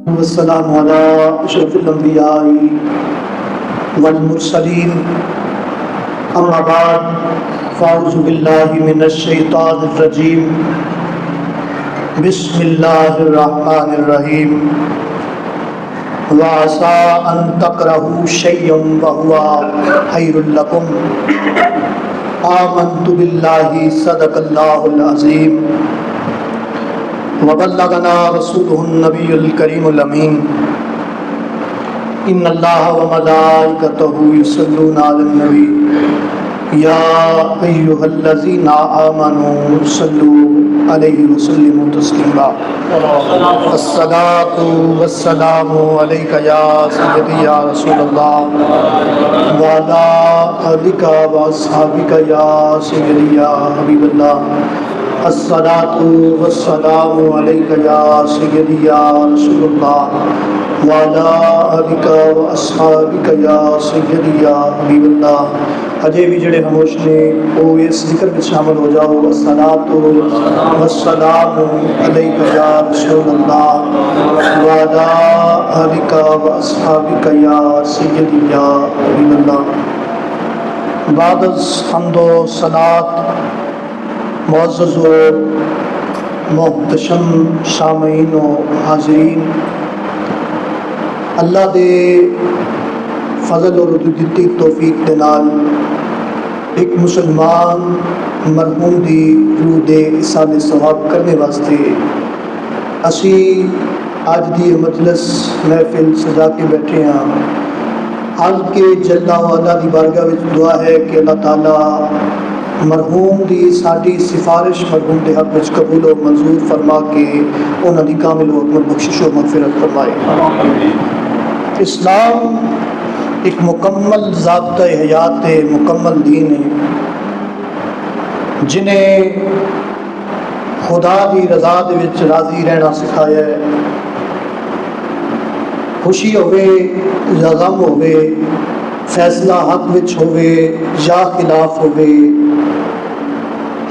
والسلام على اشرف الانبیاء والمرسلین اما بعد فاعوذ باللہ من الشیطان الرجیم بسم اللہ الرحمن الرحیم وعسى ان تکرہوا شیئا وهو خیر لکم آمنت باللہ صدق اللہ العظیم وبلغنا رسوله النبی الکریم الامین ان اللہ وملائکتہ یصلون علی النبی یا ایہا الذین آمنوا صلوا علیہ وسلموا تسلیما الصلاۃ والسلام علیک یا سیدی یا رسول اللہ وعلی آلک واصحابک یا سیدی یا حبیب اللہ الصلاۃ والسلام علیک یا سیدی یا رسول اللہ وعلی آلک واصحابک یا سیدی یا حبیب اللہ۔ اجے بھی جڑے خاموش نے وہ اس ذکر میں شامل ہو جاؤ، الصلاۃ والسلام علیک یا رسول اللہ وعلی آلک واصحابک یا سیدی یا حبیب اللہ۔ بعد از حمد و صلوات، معزز و محتشم سامعین و حاضرین، اللہ دے فضل اور دتی توفیق دے نال ایک مسلمان مرحوم دی روح دے احسان ثواب کرنے واسطے اسی اج دی مجلس محفل سجا کے بیٹھے ہاں۔ حال کے جل وعلا دی بارگاہ وچ دعا ہے کہ اللہ تعالیٰ مرحوم دی ساری سفارش مرحوم دے حق وچ قبول و منظور فرما کے انہاں دی کامل و اکمل بخشش و مغفرت فرمائے۔ اسلام ایک مکمل ضابطہ حیات ہے، مکمل دین ہے، جنہیں خدا دی رضا دے وچ راضی رہنا سکھایا ہے۔ خوشی ہوئے یا غم ہوئے، فیصلہ حق وچ ہوئے یا خلاف ہوئے،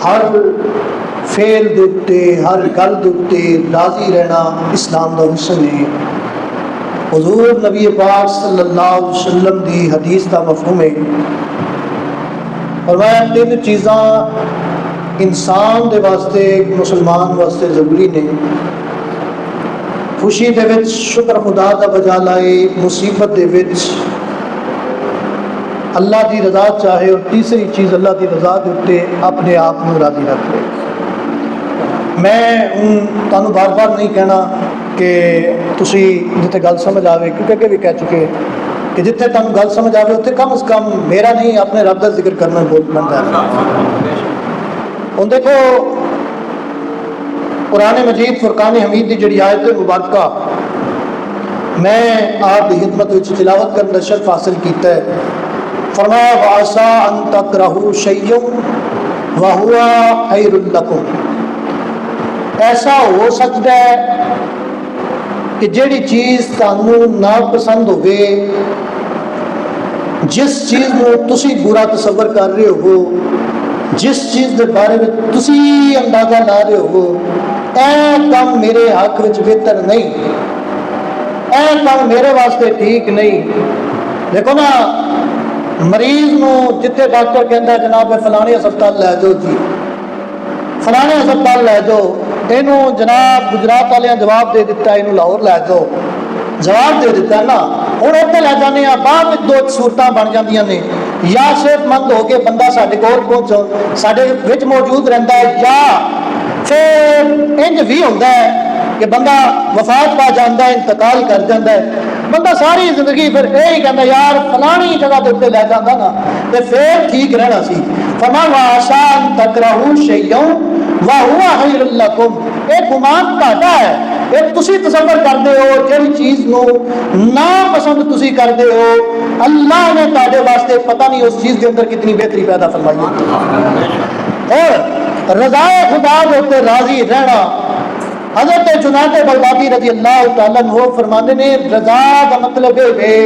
ہر فعل دے اُتے ہر گل دے اُتے راضی رہنا اسلام دا حسن ہے۔ حضور نبی پاک صلی اللہ علیہ وسلم دی حدیث دا مفہوم ہے، فرمایا تین چیزاں انسان دے واسطے، مسلمان واسطے ضروری نے۔ خوشی دے وچ شکر خدا دا بجا لائے، مصیبت دے وچ اللہ دی رضا چاہے، اور تیسری چیز اللہ دی رضا دے اُتے اپنے آپ کو راضی رکھ لے۔ میں تانوں بار بار نہیں کہنا کہ تسی جتنے گل سمجھ آوے، کیونکہ اگے بھی کہہ چکے کہ جتنے تانوں گل سمجھ آوے اتنے کم از کم میرا نہیں اپنے رب کا ذکر کرنا بہت بنتا ہے۔ ہن دیکھو قرآن مجید فرقان حمید دی جڑی آیت مبارکہ میں آپ کی خدمت وچ تلاوت کرنے کا شرف حاصل کیتا ہے۔ فرمایا وعسى ان تکرہوا شیئا وہو خیر لکم۔ ایسا ہو سکتا ہے کہ جیڑی چیز تانوں ناپسند ہوئے، جس چیز کو تسی برا تصور کر رہے ہو، جس چیز کے بارے میں تسی اندازہ لا رہے ہو، اے کام میرے حق وچ بہتر نہیں، اے کام میرے واسطے ٹھیک نہیں۔ دیکھو نا، مریض نو جتنے ڈاکٹر کہندا ہے جناب فلانے ہسپتال لے جاؤ، جی فلانے ہسپتال لے جاؤ، اینو جناب گجرات والے جواب دے دیتا ہے، اینو لاہور لے جاؤ، جواب دے دیتا ہے نا۔ ہوں اتنے لے جانے ہیں، بعد میں دو صورتیں بن جاندیاں نے، یا صحت مند ہو کے بندہ ساڈے کول پہنچ ساڈے وچ موجود رہندا ہے، یا پھر انج بھی ہوندا ہے کہ بندہ وفات پا جاندا ہے، انتقال کر جاندا ہے۔ بندہ ساری زندگی پھر یہی کہندا یار فلانی جگہ دے اوتے لے جاندا نا تے پھر ٹھیک رہنا سی۔ فرمایا وعسى ان تکرہوا شیئا وہو خیر لکم۔ ایک گمان گھاٹا ہے، ایک تسی تصور کرتے ہو جہی چیز نو ناپسند تسی کرتے ہو، اللہ نے تہاڈے واسطے پتہ نہیں اس چیز کے اندر کتنی بہتری پیدا فرمائی ہے۔ اور رضا خدا دے اوتے راضی رہنا، حضرت جنید بغدادی رضی اللہ تعالیٰ عنہ فرماندے نے رضا کا مطلب ہے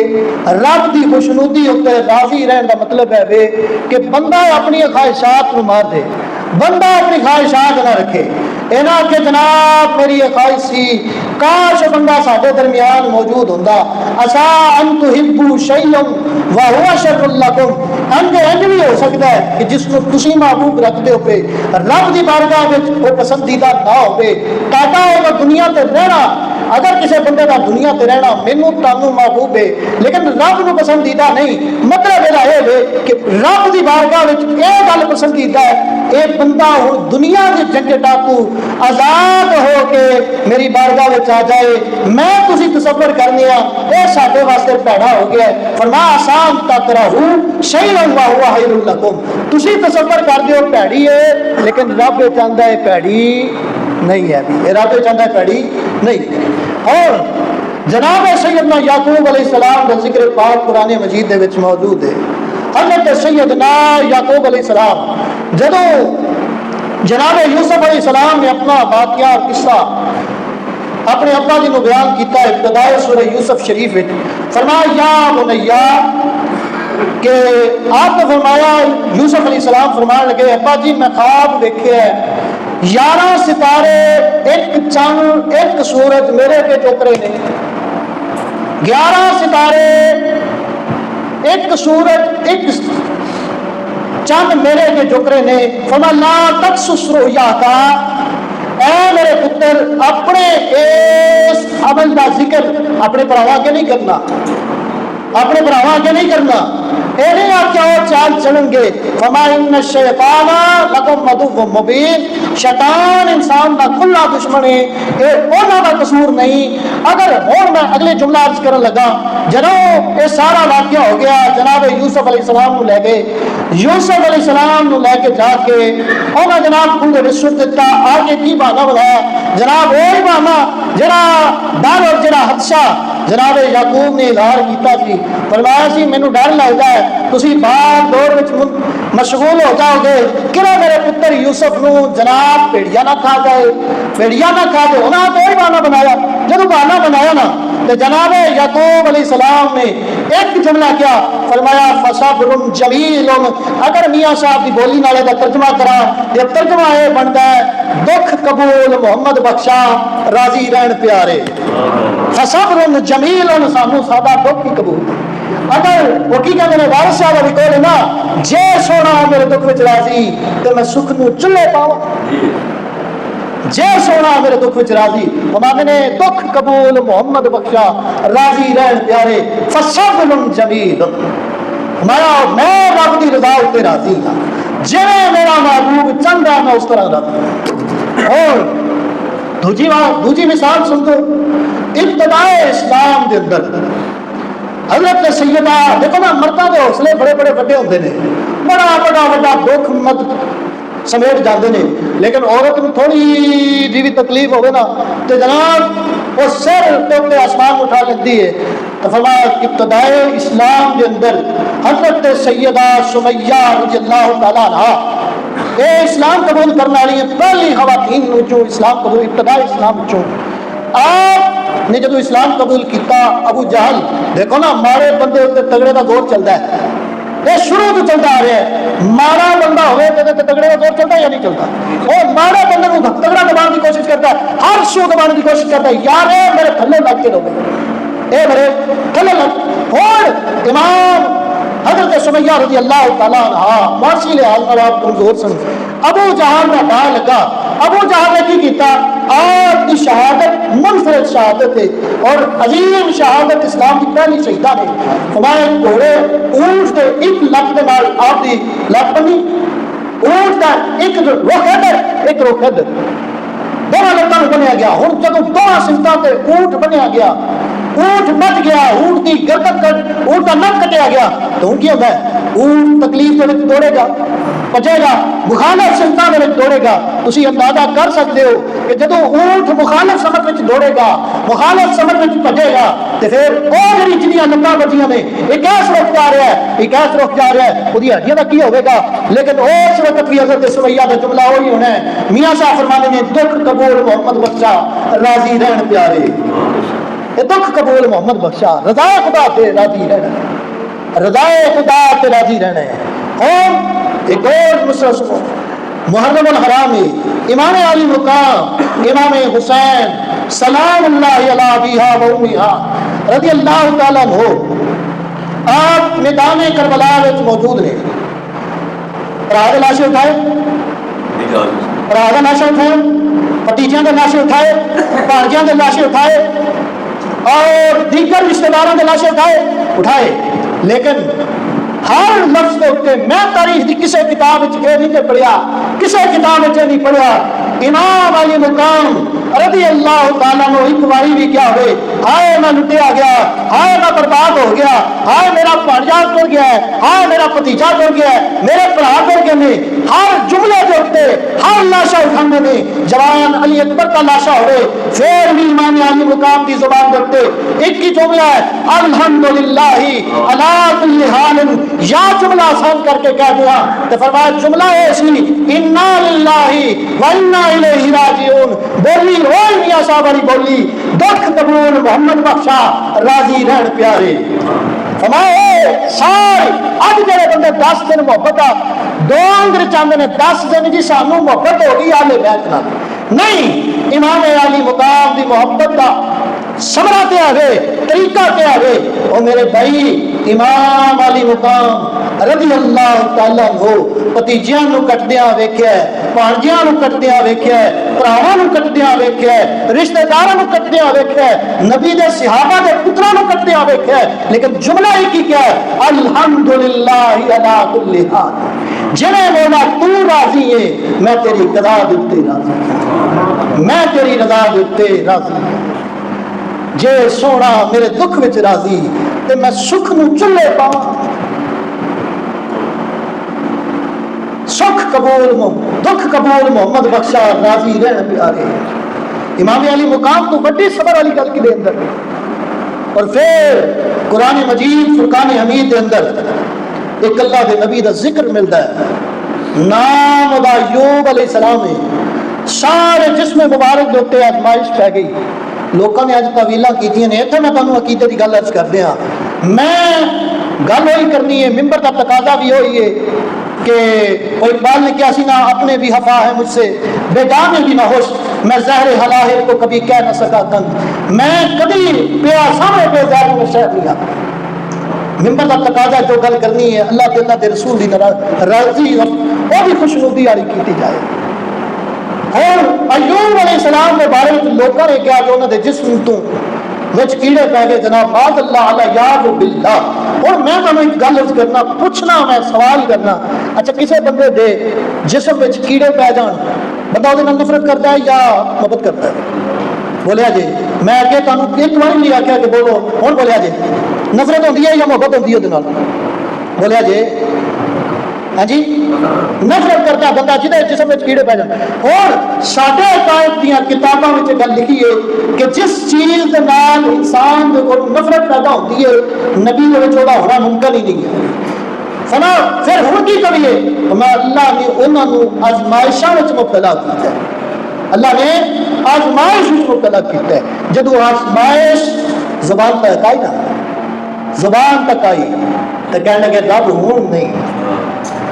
رب دی خوشنودی ہوتے راضی رہن کا مطلب ہے کہ بندہ اپنی خواہشات کو مار دے، بندہ اپنی خواہشات نہ رکھے، انہاں کہ جناب میری یہ خواہش سی کاش بندہ ساڈے درمیان موجود ہوندا اسا ان تحبوا شیئا وهو شر لکم انج بھی ہو سکتا ہے کہ جس کو تسی محبوب رکھتے ہو پہ رب دی بارگاہ وچ وہ پسندیدہ نہ ہوے تاکہ وہ دنیا تے رہنا اگر کسی بندے کا دنیا تے رہنا مینوں تانوں محبوب ہے لیکن رب نو پسندیدہ نہیں مطلب یہ ہے کہ رب دی بارگاہ وچ یہ گل پسندیدہ ہے اے بندہ ہن دنیا دے جنگ ڈاکو آزاد ہو کے میری بارگاہ وچ آ جائے میں تسی تصور کرنے اے ساڈے واسطے پیڑا ہو گیا ہے فرما آسان تکرہو شیئا وہو خیر لکم تسی تصور کر دیو پیڑی ہے لیکن رب چاہندا ہے پیڑی نہیں ہے بھی رب چاہندا ہے پیڑی نہیں اور جناب سیدنا یعقوب علیہ السلام کا ذکر پاک قرآن مجید دے وچ موجود ہے حضرت سیدنا یعقوب علیہ السلام جدو جناب یوسف علیہ السلام نے اپنا واقعہ اور قصہ اپنے ابا جی کو بیان کیتا ہے ابتدائی سورہ یوسف شریف وچ فرمایا یا بنیا کہ آپ نے فرمایا یوسف علیہ السلام فرمان لگے ابا جی میں خواب دیکھے ہے 11 ستارے ایک چاند ایک سورج میرے پہ چوکرے نے 11 ستارے ایک سورج ایک چاند میرے کے جوکرے نے فرمایا لا تقصص رؤیاک اے میرے پتر اپنے اس عمل کا ذکر اپنے بھراواں کے نہیں کرنا اپنے بھراواں کے نہیں کرنا اے نہیں آپ کیا اور چال چلیں گے فما ان الشیطان لکم عدو مبین شیطان انسان کا کھلا دشمن ہے اے انہاں دا قصور نہیں اگر ہوں میں اگلے جملہ عرض کرن لگا جناب یہ سارا واقعہ ہو گیا جناب یوسف علیہ السلام کو لے گئے یوسف علیہ السلام کو لے کے جا کے انہاں جناب کو رشوت دیتا آگے کی بہانہ بنایا جناب وہی بہانہ جڑا ڈر اور جڑا حدشہ جناب یعقوب نے اظہار کیتا سی فرمایا سی مینوں ڈر لگدا ہے تسی بعد دور وچ مشغول ہو جاؤ گے کہ میرے پتر یوسف نو جناب پیڑیا نہ کھا جائے پیڑیا نہ کھا دے انہاں تو ہی بہانہ بنایا جدوں بہانہ بنایا نا تو جناب یعقوب علیہ السلام نے ایک جملہ کیا فرمایا فصبر جمیل اگر میاں صاحب کی بولی نالے کا ترجمہ کرا یہ ترجمہ یہ بنتا ہے دکھ قبول محمد بخشا راضی رہن پیارے فصبر جمیل سانو سادہ دکھ ہی قبول اگر وہ کی کہتے ہیں وارث صاحب بھی کہو نا جے سونا میرے دکھ وچ راضی تو میں سکھ نو چلے پاواں جے سونا میرے دکھ وچ راضی ہمارے نے دکھ قبول محمد بخشا راضی رہن پیارے فصبر جمیل ہمارا میں رب دی رضا تے راضی ہاں جے میرا محبوب چنگا میں اس طرح راضی اور دوجی مثال سن دو ابتدائے اسلام دے اندر حضرت سیدہ دیکھو نا مردوں کے حوصلے بڑے بڑے وڈے ہوتے ہیں بڑا بڑا بڑا دکھ مت سمیٹ جاتے ہیں لیکن عورت میں تھوڑی جی بھی تکلیف ہوگی نا تو جناب وہ سر ٹوک کے آسمان اٹھا لیتی ہے تو فرمایا ابتدائے اسلام کے اندر حضرت سیدہ سمیہ رضی اللہ تعالیٰ عنہا یہ اسلام قبول کرنے والی پہلی خواتین جو اسلام قبول ابتدائی اسلام چوں آپ نے جدو اسلام قبول کیتا ابو جہل دیکھو نا مارے بندے ہوتے تگڑے کا دور چلتا ہے یہ شروع تو چلتا آ رہا ہے مارا بندہ ہوئے تو تگڑے کا دور چلتا ہے یا نہیں چلتا اور مارا بندے کو تگڑا دبانے کی کوشش کرتا ہے ہر شو دبانے کی کوشش کرتا ہے یار میرے تھلے لگ کے رہو اے میرے تھلے لگ اور امام حضرت سمیہ رضی اللہ تعالیٰ عنہ معاشی لحاظ میں آپ کمزور سن ابو جہل کا پا لگا ابو جہل نے کی کیتا آپ کی شہادت منفرد شہادت ہے اور عظیم شہادت اسلام کی پہلی شہیدہ نے ہمارے گھوڑے اونٹ کے ایک لک کے نال آپ کی لک بنی اونٹ کا ایک رخ ادھر دونوں لتاں بنیا گیا ہوں جب دونوں سمتاں تے اونٹ بنیا گیا اونٹ مٹ گیا اونٹ کی گردن کٹ اونٹ کا نک کٹیا گیا تو ہوں کی ہوتا ہے اونٹ تکلیف کے دوڑے گا پچے گا مخالف سمتاں میں دوڑے گا تسی اندازہ کر سکتے ہو کہ جدو اونٹ مخالف سمت میں دوڑے گا مخالف سمت میں پجے گا تو پھر اور میری جنیاں لتاں بچیاں نے ایک ایس رخ جا رہا ہے ایک ایس رخ جا رہا ہے وہ ہڈیاں کا کی ہوگا لیکن اس وقت بھی حضرت سمیہ کا جملہ وہی ہونا ہے میاں صاحب فرمانے نے دکھ قبول محمد بخشا راضی رہن پیارے دکھ قبول محمد بخشا رضا خدا تے راضی رہنا رضا خدا تے راضی رہنا ہے اور ایک اور مسئلہ سنو محرم الحرام ہے، امام علی مقام امام حسین سلام اللہ علی ابیہا و امیہا رضی اللہ تعالیٰ عنہ آپ میدان کربلا وچ موجود نے. بھرا دے لاشیں اٹھائے، بھرا دے لاشیں اٹھائے، بھتیجیاں دے لاشیں اٹھائے، بھانجیاں دے لاشیں اٹھائے اور دیگر رشتہ داروں دے لاشیں اٹھائے. لیکن ہر لفظ کے اتنے میں تاریخ کی کسی کتاب یہ نہیں پڑھیا، کسی کتاب نہیں پڑھیا امام علی مقام رضی اللہ تعالیٰ نے ایک باری بھی کیا ہوئے ہائے میں لٹیا گیا، ہائے میں برباد ہو گیا، ہائے میرا بھانجا ٹر گیا ہے، ہائے میرا بھتیجا ٹر گیا ہے، میرے بھرا ٹر گئے نے. ہر جملے کے اتنے ہر لاشا اٹھانے نے جوان علی اکبر کا لاشا ہوئے پھر بھی امام علی مقام کی زبان کرتے ایک ہی جملہ ہے الحمدللہ علی کل حال. یا جملہ آسان کر کے کہہ دیا تو فرمایا جملہ ایسی انا للہ و انا الیہ راجعون. بولی روئی میاں صاحب والی بولی دکھ قبول محمد بخشا راضی رہن پیارے. فرمائے سارے اج میرے بندے 10 دن محبت آ دو اندر چاہتے ہیں 10 دن جی سانو محبت ہو گئی آلے بیت نال نہیں. امام علی مقام دی محبت کا سمرا تے آگے طریقہ تے آگے او میرے بھائی امام علی مقام رضی اللہ تعالیٰ ہو بھتیجیاں نو کٹدیاں ویکھیا ہے، بھانجیاں نو کٹدیاں ویکھیا ہے، بھراواں نو کٹدیاں ویکھیا ہے، رشتہ داراں نو کٹدیاں ویکھیا ہے، نبی دے صحابہ دے پتراں نو کٹدیاں ویکھیا ہے. لیکن جملہ ایک ہی کیا ہے الحمدللہ علی کل حال. جنہیں مولا تو راضی ہے میں تیری قضا دتے راضی، میں تیری رضا دتے راضی. جے سونا میرے دکھ وچ راضی تے میں سکھ نو چلے پاواں. سکھ قبول دکھ قبول محمد بخشا راضی رہن پیارے. امام علی مقام تو بڑی صبر والی گل کی دے اندر. اور پھر قرآن مجید فرقان حمید دے اندر ایک اللہ دے نبی دا ذکر ملتا ہے نام دا ایوب علیہ السلام ہے. سارے جسم مبارک دے اوتے آزمائش پہ گئی. لوگوں نے اج تعویلاں کیتیاں نے اتنے میں تمہیں عقیدے کی گل عرض کر دیا. میں گل وہی کرنی ہے ممبر کا تقاضا بھی وہی ہے کہ کوئی اقبال نے کیا سی نہ اپنے بھی خفا ہے مجھ سے بیگانے بھی نہ ہوش میں زہر حلاہر کو کبھی کہہ نہ سکا کند. میں کبھی پیا سامنے پہ زہر میں شہر نہیں آتا. ممبر کا تقاضا جو گل کرنی ہے اللہ کے اللہ کے رسول کی راضی وہ بھی خوشنودی والی کی جائے. اور ایوب علیہ السلام کے بارے میں لوگوں نے کیا جو انہوں نے جسم تو وچ کیڑے پہ گئے جناب باز اللہ علیہ یاد باللہ. اور میں تمہیں ایک گل عرض کرنا پوچھنا میں سوال کرنا اچھا کسی بندے دے جسم وچ کیڑے پہ جان بندہ وہ نفرت کرتا ہے یا محبت کرتا ہے؟ بولیا جی میں کہ تمہیں ایک بار نہیں آخیا کہ بولو ہوں بولیا جی نفرت ہوتی ہے یا محبت ہوتی ہے وہ بولیا جی ہاں جی نفرت کرتا بندہ جہاں جسم میں کیڑے پی جان. اور ساڈے عقائد دیا کتابوں میں گل لکھی ہے کہ جس چیز کے نال انسان کو نفرت پیدا ہوتی ہے نبی وہ ہونا ممکن ہی نہیں ہے. سنا پھر ہوں کی کریے میں اللہ نے انہوں نے آزمائشوں میں مبتلا کیا ہے. اللہ نے آزمائش میں مبتلا کیا ہے. جدو آزمائش زبان تک آئی نا زبان تک آئی تو کہنے لگے رب ہوں نہیں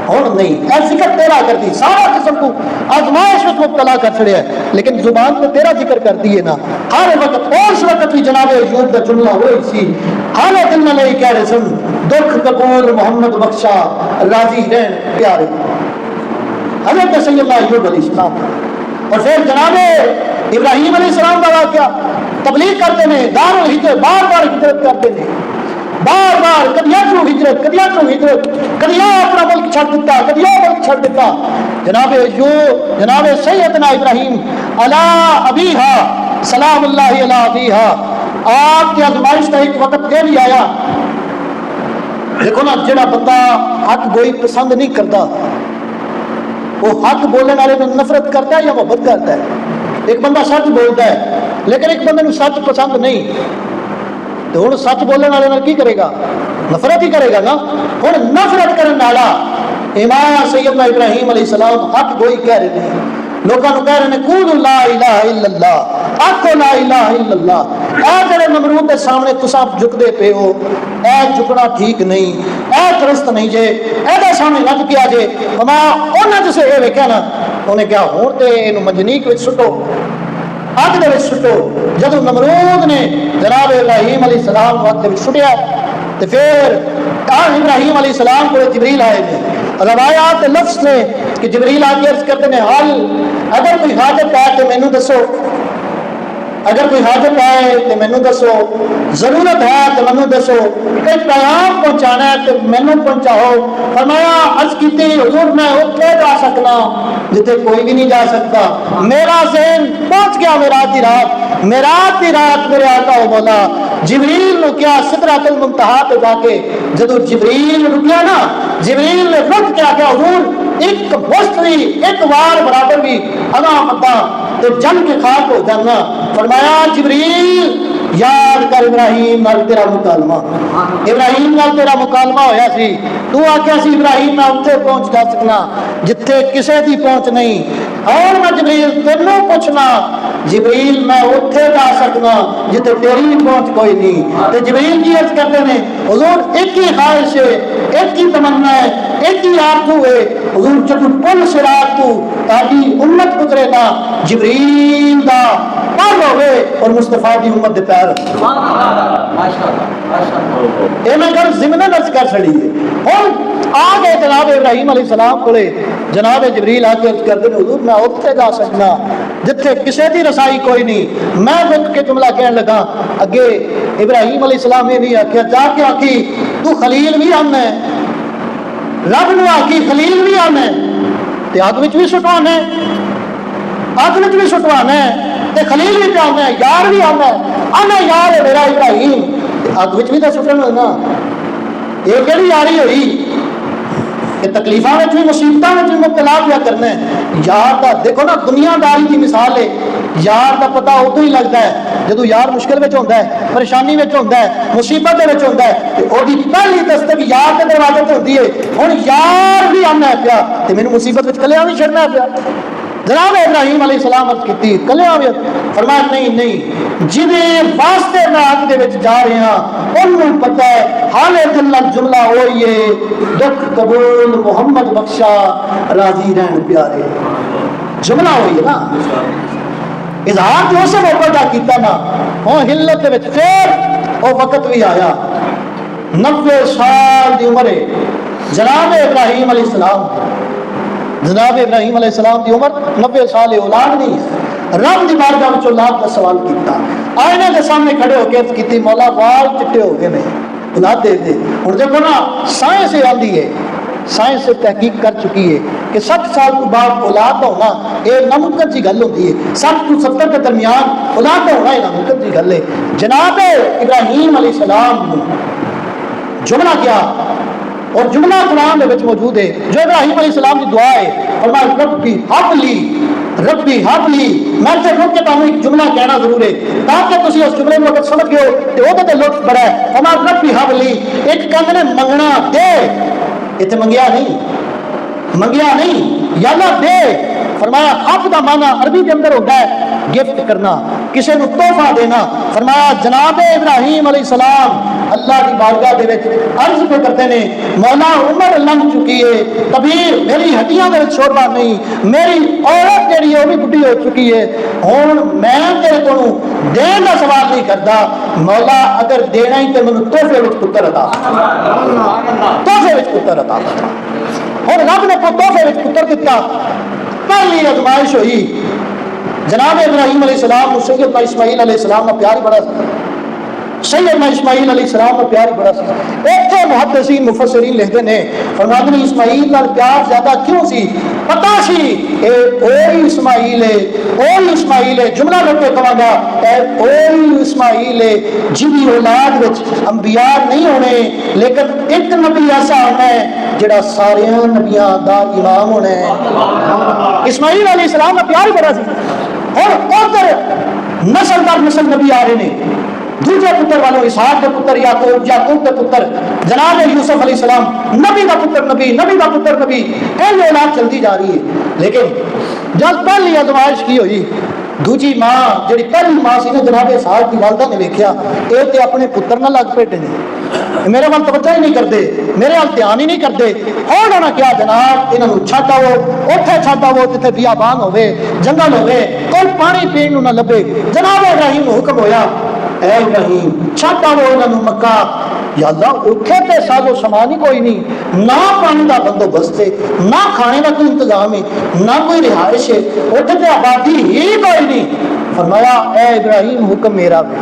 ہوں نہیں اے ذکر تیرا کر دی سارا قسم کو آزمائش میں مبتلا کر چھڑیا ہے لیکن زبان تو تیرا ذکر کر دیے نا. ہر وقت اس وقت بھی جناب ایوب کا جملہ وہی سی ہر دل میں نہیں کہہ رہے سن دکھ قبول محمد بخشا راضی رہن پیارے. حضرت سیدنا ایوب علیہ السلام اور پھر جناب ابراہیم علیہ السلام کا واقعہ تبلیغ کرتے ہیں دار الہجرت بار بار ہجرت کرتے ہیں بار بار کدیا کیوں ہجرت کدیا کیوں ہجرت کدیا اپنا ملک چھڑ دیتا کدیا ملک چھڑ دیتا. جناب سیدنا ابراہیم علی ابیہا سلام اللہ علی ابیہا آپ کی آزمائش کا ایک وقت یہ بھی آیا. دیکھو نا جڑا بندہ حق گوئی پسند نہیں کرتا وہ حق بولنے والے میں نفرت کرتا ہے یا محبت کرتا ہے. ایک بندہ سچ بولتا ہے لیکن ایک بندے کو سچ پسند نہیں تو ہوں سچ بولنے والے کی کرے گا نفرت ہی کرے گا نا. ہوں نفرت کرنے والا امام سیدنا ابراہیم علیہ السلام حق گوئی کہہ رہے ہیں لوگوں کو کہہ رہے ہیں قول لا الہ الا اللہ آخو لا الہ الا اللہ. اے جڑے نمرود کے سامنے تساں جھکدے پے ہو اے جھکنا ٹھیک نہیں اے درست نہیں جے اے سامنے نہ جھکیا جے فرمایا انہاں جسے اے ویکھیا نا انہیں کہا ہن تے اینو منجنیق وچ سٹو اگ دے وچ سٹو جدوں نمرود نے جناب ابراہیم علیہ السلام کو اگ دے وچ سٹیا تے پھر ابراہیم علیہ السلام کو جبریل آئے نے روایات لفظ نے کہ جبریل آ کے عرض کرتے ہیں حال اگر کوئی حاجت ہے تو مینوں دسو اگر کوئی حاجت ہے تو مینوں دسو ضرورت ہے تو مینوں دسو کوئی پیغام پہنچانا ہے تو مینوں پہنچاؤ فرمایا عرض کیتی حضور میں اوتھے جا سکنا جتے کوئی بھی نہیں جا سکتا میرا ذہن پہنچ گیا معراج دی رات میرے آقا و مولا جبریل نے کیا سدرۃ المنتہا پہ جا کے جدو جبریل رکیا نا جبریل نے رک کے آگیا حضور ایک بوسٹری ایک وار برابر بھی اگاں مدہ تو جن کے خاک ہو جانا فرمایا جبریل یاد کر ابراہیم نال تیرا مکالمہ ہویا سی تو آکھیا سی ابراہیم میں اتھے پہنچ جا سکنا جتھے کسے دی پہنچ نہیں اور میں جبریل تینوں پوچھنا جبریل میں اتھے جا سکنا جتھے تیری پہنچ کوئی نہیں تے جبریل کی عرض کرتے ہیں حضور ایک ہی خواہش ہے ایک ہی تمنا ہے ایک ہی آرزو ہے حضور جب پل صراط تو تاکہ امت گزرے نا جبریل دا پل ہوئے اور مصطفیٰ دی امت دے پیر اے میں کر ضمن نرس کر چھڑی ہے اور آگے جناب ابراہیم علیہ السلام کو جناب جبریل آ کے عرض کرتے ہیں حضور میں اتھے جا سکنا جتھے کسے دی رسائی کوئی نہیں میں رک کے جملہ کہنے لگا اگے ابراہیم علیہ السلام نے نہیں آکھیا جا کے آکھی تو خلیل بھی آنا ہے رب نے آکھی خلیل بھی آنا ہے تے اگ وچ بھی سٹوانا ہے اگ وچ بھی سٹوانا ہے تے خلیل بھی آنا ہے یار بھی آنا ہے آنا یار ہے میرا ابراہیم تے اگ وچ بھی تے سٹنا نا یہ کہڑی یاری ہوئی کہ تکلیفاں میں بھی مصیبتاں میں بھی مبتلا کیا کرنا ہے یار دا دیکھو نا دنیا داری کی مثال ہے یار دا پتہ ادو ہی لگتا ہے جدو یار مشکل میں ہوتا ہے پریشانی میں ہوتا ہے مصیبت میں ہوتا ہے وہ پہلی دستک یار کے دروازے سے ہوتی ہے ہوں یار بھی آنا ہے پیا تو میرے مصیبت میں کلیا بھی چڑھنا ہے پیا جناب ابراہیم علیہ السلام عرض کی کلیا بھی فرمایا نہیں جنہیں واسطے میں اگ دے وچ جا رہے ہیں انہوں پتہ ہے حالے دل جملہ ہوئی ہے دکھ قبول محمد بخشا راضی رہن پیارے جملہ ہوئی ہے نا اظہار جو سے محبت کا کیتا نا وہ ہلت دے وچ پھر وہ وقت بھی آیا 90 سال دی عمر ہے جناب ابراہیم علیہ السلام علیہ السلام کی عمر 90 سال ہے اولاد نہیں ہے رب دی بارگاہ وچ اولاد کا سوال کیتا آئینے کے سامنے کھڑے ہو کے کیتی مولا بال چٹے ہو گئے نے اولاد دے دے ہن دیکھو نا سائنس آندی ہے سائنس سے تحقیق کر چکی ہے کہ 60 سال کے بعد اولاد ہونا یہ ناممکن سی گل ہوتی ہے 60 تو 70 کے درمیان اولاد ہونا یہ ناممکن سی گل ہے جناب ابراہیم علیہ السلام جملہ کیا اور جملہ قرآن میں موجود ہے جو ابراہیم علیہ السلام کی دعا ہے فرمایا ربی حبلی میں سے رک کے تمہیں ایک جملہ کہنا ضرور ہے تاکہ تسی اس جملے میں وقت سمجھ گئے ہو کہ وہ تے لطف بڑا ہے فرمایا ربی حبلی ایک کہندے نے منگنا دے ایتھے منگیا نہیں یا اللہ دے فرمایا حب دا معنی عربی کے اندر ہوتا ہے گفٹ کرنا کسی کو تحفہ دینا فرمایا جناب ابراہیم علیہ السلام اللہ کی بارگاہ دے وچ عرض پہ کرتے ہیں مولا عمر لنگ چکی ہے کبیر میری ہڈیاں دے وچ شوربہ نہیں میری عورت جڑی ہے وہ بھی بڈھی ہو چکی ہے ہن میں تیرے کو دین دا سوال نہیں کردا مولا اگر دینا ہی تے مینوں تحفے وچ پتر عطا فرما اور رب نے تحفے وچ پتر دتا پہلی آزمائش ہوئی جناب ابراہیم علیہ السلام سیدنا اسماعیل علیہ السلام کا پیار بڑا سیدنا اسماعیل علیہ السلام کا پیار بڑا سی ایتھے محدثین مفسرین لکھتے ہیں فرماتے ہیں اسماعیل کا پیار زیادہ کیوں سی پتہ سی اے اوہی اسماعیل ہے جملہ لوگ کے کہاں گا اے اوہی اسماعیل ہے جنہی اولاد وچ انبیاء نہیں ہونے لیکن ایک نبی ایسا ہونا ہے جڑا سارے نبیاں دا امام ہونا ہے اسماعیل علیہ السلام کا پیار بڑا سی اور ادھر نسل در نسل نبی آ رہے ہیں دوسرے پتر والوں اسحاق کے پتر یعقوب کے پتر جناب یوسف علیہ السلام نبی کا پتر نبی کا پتر نبی اے اولاد چلتی جا رہی ہے لیکن جب پہلی آزمائش کی ہوئی دوجی ماں جڑی پہلی ماں سی نا جناب اسحاق دی والدہ نے ویکھیا اے تے اپنے پتر نہ لگ پیٹے نے میرے وال توجہ ہی نہیں کرتے میرے وال دھیان ہی نہیں کرتے ہوں انہاں کیا جناب انہاں نوں چھڈ آو اوتھے چھڈ آو جتھے بیابان ہوے جنگل ہوے کوئی پانی پین نوں نہ لبے جناب ابراہیم نوں حکم ہویا اے ابراہیم چھڈ آو انہاں نوں مکہ یا اللہ اتنے تے سازو سامان ہی کوئی نہیں نہ پانی کا بندوبست ہے نہ کھانے کا کوئی انتظام ہے نہ کوئی رہائش ہے اتنے تے آبادی ہی کوئی نہیں فرمایا اے ابراہیم حکم میرا بھی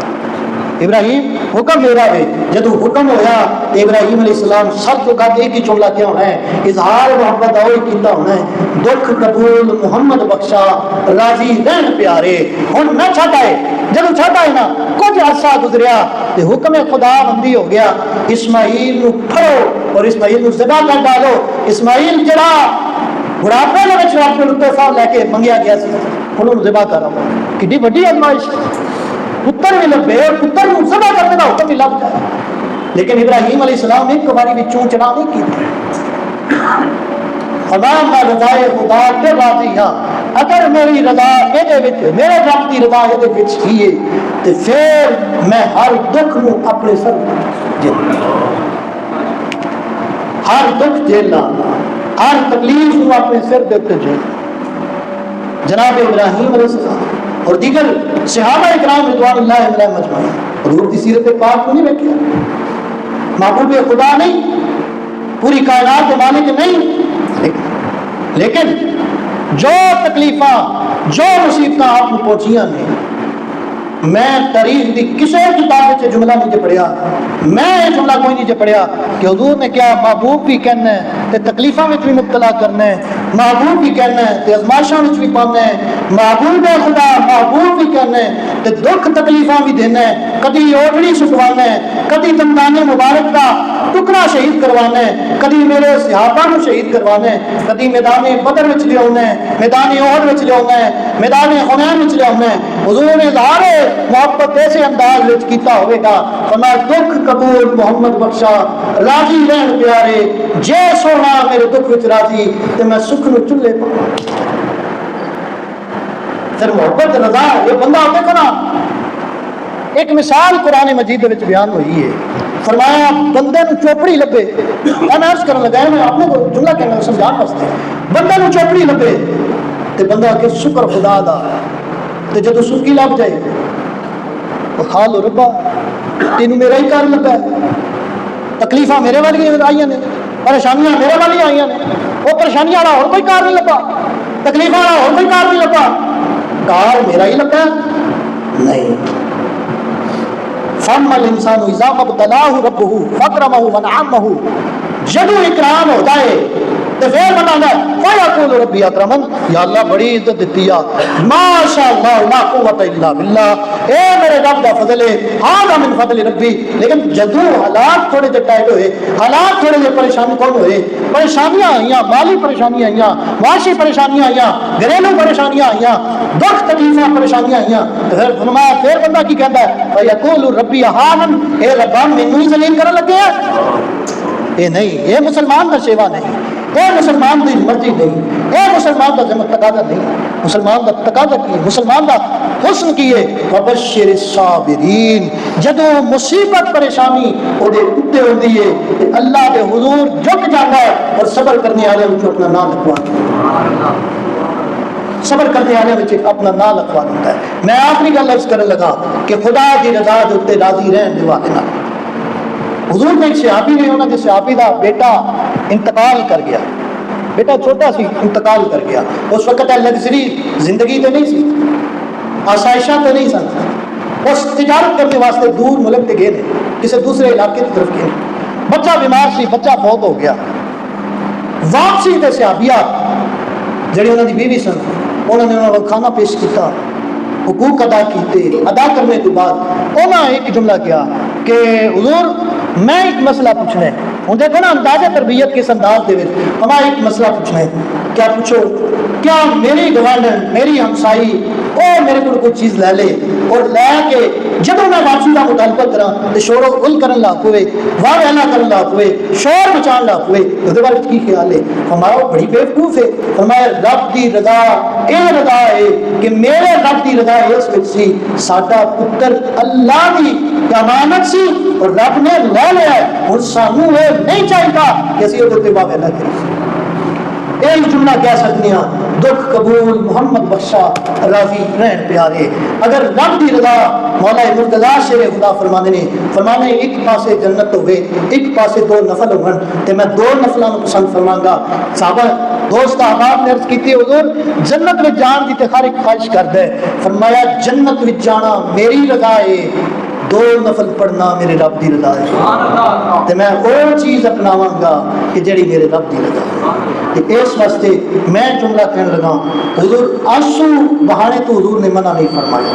ابراہیم حکم میرا ہے جدو حکم ہویا ابراہیم علیہ السلام سب تو کہتے ایک ہی جملہ کیا ہونا ہے اظہار محبت اور کیتا ہونا ہے دکھ قبول محمد بخشا راضی رہن پیارے ہن نہ چھٹ آئے جدو چھٹ آئے نا کچھ عرصہ گزریا تے حکم خدا بندی ہو گیا اسماعیل نو پھڑو اور اسماعیل نو ذبح کر ڈالو اسماعیل جڑا بڑھاپے دے وچ اپنے لطفہ لے کے منگیا گیا سی انہوں ذبح کرو کڈی بڑی ازمائش پتر بھی لبے اور پتر کو ذبح کرنے کا حکم بھی لب جائے لیکن ابراہیم علیہ السلام ایک باری بھی چون چڑا نہیں کی خدا میں رضائے خدا کے راضی ہاں اگر میری رضا میرے رب کی رضا یہ ہی ہے تو پھر میں ہر دکھ نو اپنے سر ہر دکھ جھیلنا ہر تکلیف نو اپنے سر دے تے جھیلنا جناب ابراہیم علیہ السلام اور دیگر صحابہ اکرام رضوان اللہ علیہ مجمعین حضور کی سیرت پاک کو نہیں بیٹھیا محبوب خدا نہیں پوری کائنات کے مالک نہیں لیکن جو تکلیفاں جو مصیبتاں آپ کو پہنچیاں نے میں تاریخ دی کسی کتاب سے جملہ نہیں پڑھیا میں یہ جملہ کوئی نہیں پڑھیا کہ حضور نے کیا محبوب بھی کہنا ہے تے تکلیفاں میں بھی مبتلا کرنا ہے محبوب بھی کہنا ہے تے ازمائشاں میں بھی پانا ہے محبوب خدا محبوب بھی کہنا ہے تے دکھ تکلیفاں بھی دینا ہے کدی اوڑھنی سکوانا ہے کدی دندانے مبارک کا ٹکڑا شہید کروانا ہے کدی میرے صحابہ کو شہید کروانا ہے کدی میدان بدر وچ لے آنا ہے میدان احد وچ لے آنا ہے میدان حنین وچ لے آنا ہے حضور نے اظہار محبت ایسے انداز وچ کیتا ہوئے گا فرمایا دکھ قبول محمد بخشا راضی رہن پیارے جے سونا میرے دکھ وچ راضی تے میں سکھ نو چلے پاؤں پھر محبت رضا یہ بندہ دیکھو نا ایک مثال قرآن مجید وچ بیان ہوئی ہے فرمایا بندے نو چوپڑی لبے میں عرض کرنے لگا میں اپنے کو جملہ کہنا سمجھان واسطے بندے نو چوپڑی لبے تے بندہ کہ شکر خدا دا تے جدو سکی لب جائے تو کھا لو ربا تینوں میرا ہی کار لگا ہے تکلیفاں میرے والی آئی نے پریشانیاں میرے والی آئی نے وہ پریشانیاں والا اور کوئی کار نہیں لگا تکلیفاں والا اور کوئی کار نہیں لگا کار میرا ہی لگا نہیں فَأَمَّا الْإِنسَانُ إِذَا مَا ابْتَلَاهُ رَبُّهُ فَأَكْرَمَهُ وَأَنْعَمَهُ جدو اکرام ہو جائے تو پھر بنانا فَيَقُولُ رَبِّي أَكْرَمَنِ یا اللہ بڑی عزت دیتی ہے ماشاء اللہ لا قوت الا باللہ اے میرے رب دا فضل ہے ھذا من فضل ربی لیکن جدو حالات تھوڑے سے ٹائٹ ہوئے حالات تھوڑے سے پریشانی کون ہوئے پریشانیاں آئیاں مالی پریشانیاں آئیاں معاشی پریشانیاں آئیاں گھریلو پریشانیاں آئیاں دکھ تکلیفاں پریشانیاں آئیاں تو پھر فرمایا پھر بندہ کی کہتا ہے فَيَقُولُ رَبِّي أَهَانَنِ اے ربا مینوں ہی ذلیل کرنے لگے ہیں یہ نہیں یہ مسلمان کا شیوا نہیں اے مسلمان کی مرضی نہیں اے مسلمان کا ذمہ تقاضا نہیں مسلمان کا تقاضا کی مسلمان کا حسن کی ہے وبشر الصابرین جدو مصیبت پریشانی وہ اتنے ہوتی ہے کہ اللہ کے حضور جھک جاتا ہے اور صبر کرنے والے کو اپنا نام لکھوا صبر کرنے والے میں اپنا نام لکھوا دیتا ہے میں آخری گل عرض کرنے لگا کہ خدا کی رضا کے اتنے راضی رہن دے والے نہ حضور نے ایک صحابی نے انہوں نے صحابی کا بیٹا انتقال کر گیا بیٹا چھوٹا سی انتقال کر گیا اس وقت لگژری زندگی تو نہیں سی آسائشاں تو نہیں سن اس تجارت کرنے واسطے دور ملک تے گئے کسی دوسرے علاقے کی طرف گئے بچہ بیمار سی بچہ فوت ہو گیا واپسی تے صحابیہ جڑی انہوں کی بیوی سن انہوں نے انہوں کو کھانا پیش کیتا حقوق ادا کیتے ادا کرنے کے بعد انہوں نے ایک جملہ کیا کہ حضور میں ایک مسئلہ پوچھنا ہے ہوں دیکھو نا انداز تربیت کس انداز دے ہمارا ایک مسئلہ پوچھنا ہے کیا پوچھو کیا میری گوانڈن میری ہمسائی وہ میرے کو کوئی چیز لے لے اور لے کے جب میں واپسی کا مطالبہ کرا تو شور و غل کرن لگ پوے واہ ویلا کرن لگ پوے شور مچان لگ پوے وہ بارے کی خیال ہے؟ فرمایا بڑی بیوقوف ہے. فرمایا رب دی رضا یہ رضا ہے کہ میرے رب دی رضا اس وچ سی ساڈا پتر اللہ دی امانت سی اور رب نے لے لیا ہے ہن سانوں یہ نہیں چاہیے کہ اسی وہ واہ ویلا کریے. ایک جملہ کہہ سکتے ہیں دکھ قبول محمد بخشا راضی رہن پیارے. اگر رب دی رضا مولا مرتضی شیر خدا فرمانے ایک پاسے جنت ہوئے ایک پاسے دو نفل ہون تے میں دو نفلاں نوں پسند فرماں گا. صحابہ دوست احباب نے عرض کیتی حضور جنت میں جان دی تے ہر ایک خواہش کردا ہے. فرمایا جنت وچ جانا میری رضا ہے دو نفل پڑھنا میرے رب دی رضا ہے تے میں وہ چیز اپناواں گا کہ جڑی میرے رب دی رضا ہے. اس واسطے میں جملہ کہنے لگا حضور آنسو بہانے تو حضور نے منع نہیں فرمایا.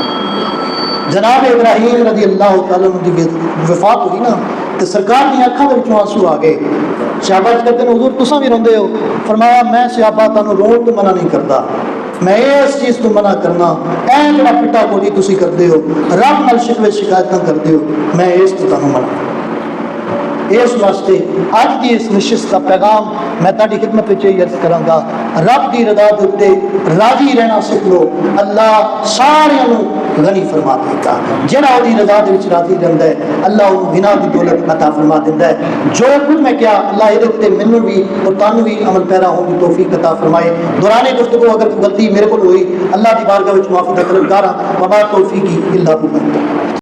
جناب ابراہیم رضی اللہ تعالیٰ عنہ دی وفات ہوئی نا تو سرکار دی اکھاں دے وچوں آنسو آ گئے. صحابہ کہتے ہیں حضور تساں بھی روندے ہو؟ فرمایا میں صحابہ تانوں رون تو منع نہیں کرتا میں اس چیز تو منع کرنا اے جڑا پٹا کوٹی تسی کردے ہو رب نال شکوے شکایتاں کردے ہو میں اس تو تانوں منع. اس واسطے اج کی اس نشست کا پیغام میں تاری خدمت وچ عرض کراں گا رب دی رضا دے اوتے راضی رہنا سکھ لو. اللہ سارے نوں غنی فرما دے گا. جڑا دی رضا دے وچ راضی رہندا ہے اللہ اونوں غنا دی دولت عطا فرما دیندا ہے. جو کچھ میں کیا اللہ اے تے مینوں بھی اور تانوں بھی عمل پیرا ہون دی توفیق عطا فرمائے. دوران گفتگو اگر غلطی میرے کول ہوئی اللہ دی بارگاہ وچ معافی دا طلبگار ہاں. وما توفیقی الا باللہ.